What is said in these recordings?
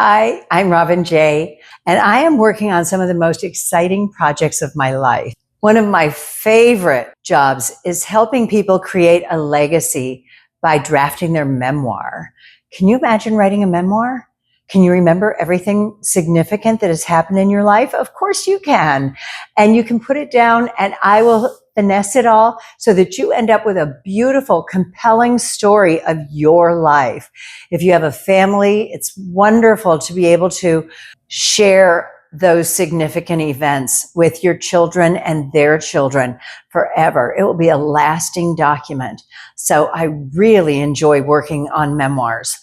Hi, I'm RobinJay, and I am working on some of the most exciting projects of my life. One of my favorite jobs is helping people create a legacy by drafting their memoir. Can you imagine writing a memoir? Can you remember everything significant that has happened in your life? Of course you can. And you can put it down and I will finesse it all so that you end up with a beautiful, compelling story of your life. If you have a family, it's wonderful to be able to share those significant events with your children and their children forever. It will be a lasting document. So I really enjoy working on memoirs.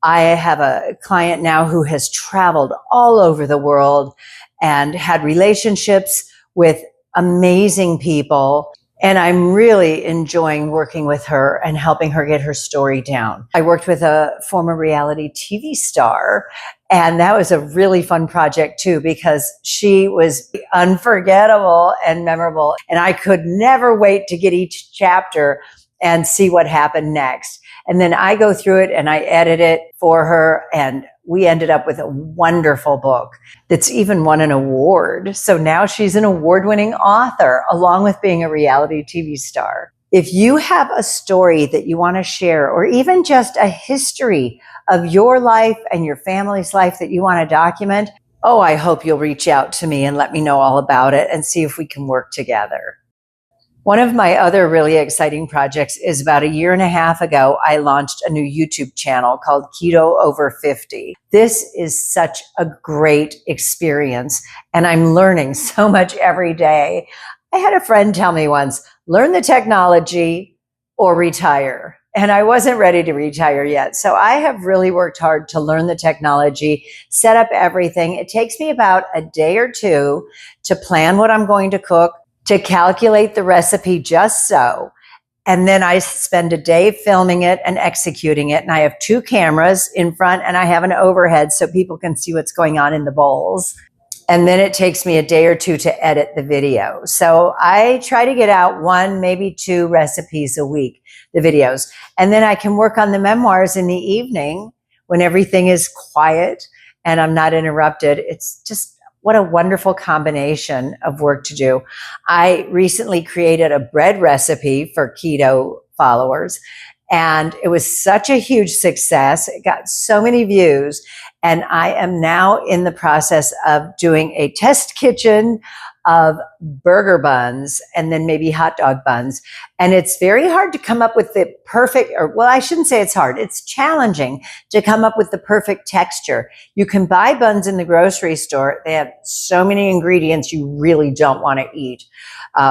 I have a client now who has traveled all over the world and had relationships with amazing people. And I'm really enjoying working with her and helping her get her story down. I worked with a former reality TV star, and that was a really fun project too, because she was unforgettable and memorable. And I could never wait to get each chapter and see what happened next. And then I go through it and I edit it for her, and we ended up with a wonderful book that's even won an award. So now she's an award-winning author, along with being a reality TV star. If you have a story that you want to share, or even just a history of your life and your family's life that you want to document, I hope you'll reach out to me and let me know all about it and see if we can work together. One of my other really exciting projects is about 1.5 years ago, I launched a new YouTube channel called Keto Over 50. This is such a great experience, and I'm learning so much every day. I had a friend tell me once, learn the technology or retire. And I wasn't ready to retire yet. So I have really worked hard to learn the technology, set up everything. It takes me about a day or two to plan what I'm going to cook, to calculate the recipe just so. And then I spend a day filming it and executing it. And I have 2 cameras in front and I have an overhead so people can see what's going on in the bowls. And then it takes me a day or 2 to edit the video. So I try to get out 1, maybe 2 recipes a week, the videos. And then I can work on the memoirs in the evening when everything is quiet and I'm not interrupted. It's just what a wonderful combination of work to do. I recently created a bread recipe for keto followers, and it was such a huge success. It got so many views, and I am now in the process of doing a test kitchen of burger buns and then maybe hot dog buns. And it's very hard to come up with the perfect, I shouldn't say it's hard. It's challenging to come up with the perfect texture. You can buy buns in the grocery store. They have so many ingredients you really don't want to eat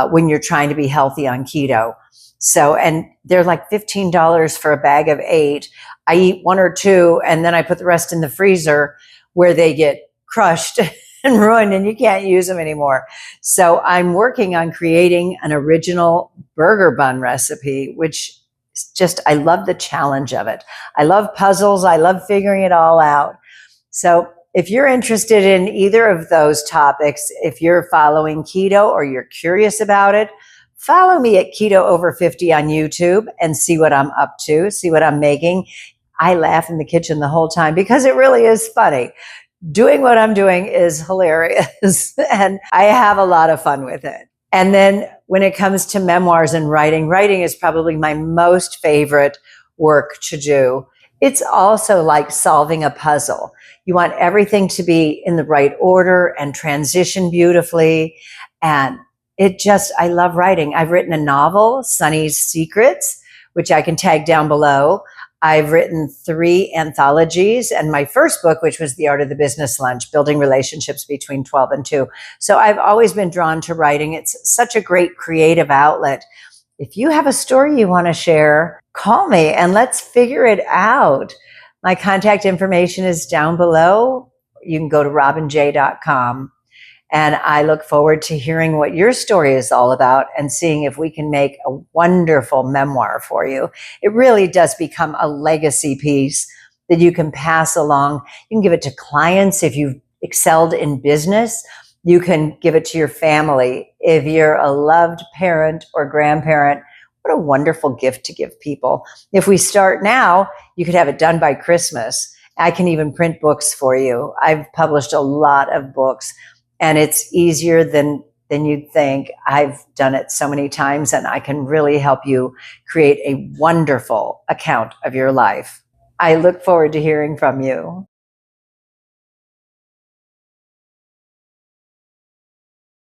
when you're trying to be healthy on keto. So, and they're like $15 for a bag of 8. I eat 1 or 2 and then I put the rest in the freezer where they get crushed and ruined and you can't use them anymore. So I'm working on creating an original burger bun recipe, which is just, I love the challenge of it. I love puzzles. I love figuring it all out. So if you're interested in either of those topics, if you're following keto or you're curious about it, follow me at Keto Over 50 on YouTube and see what I'm up to, see what I'm making. I laugh in the kitchen the whole time because it really is funny. Doing what I'm doing is hilarious and I have a lot of fun with it. And then when it comes to memoirs and writing is probably my most favorite work to do. It's also like solving a puzzle. You want everything to be in the right order and transition beautifully. And I love writing. I've written a novel, Sunny's Secrets, which I can tag down below. I've written 3 anthologies and my first book, which was The Art of the Business Lunch, Building Relationships Between 12 and 2. So I've always been drawn to writing. It's such a great creative outlet. If you have a story you want to share, call me and let's figure it out. My contact information is down below. You can go to RobinJay.com. And I look forward to hearing what your story is all about and seeing if we can make a wonderful memoir for you. It really does become a legacy piece that you can pass along. You can give it to clients if you've excelled in business. You can give it to your family. If you're a loved parent or grandparent, what a wonderful gift to give people. If we start now, you could have it done by Christmas. I can even print books for you. I've published a lot of books, and it's easier than you'd think. I've done it so many times, and I can really help you create a wonderful account of your life. I look forward to hearing from you.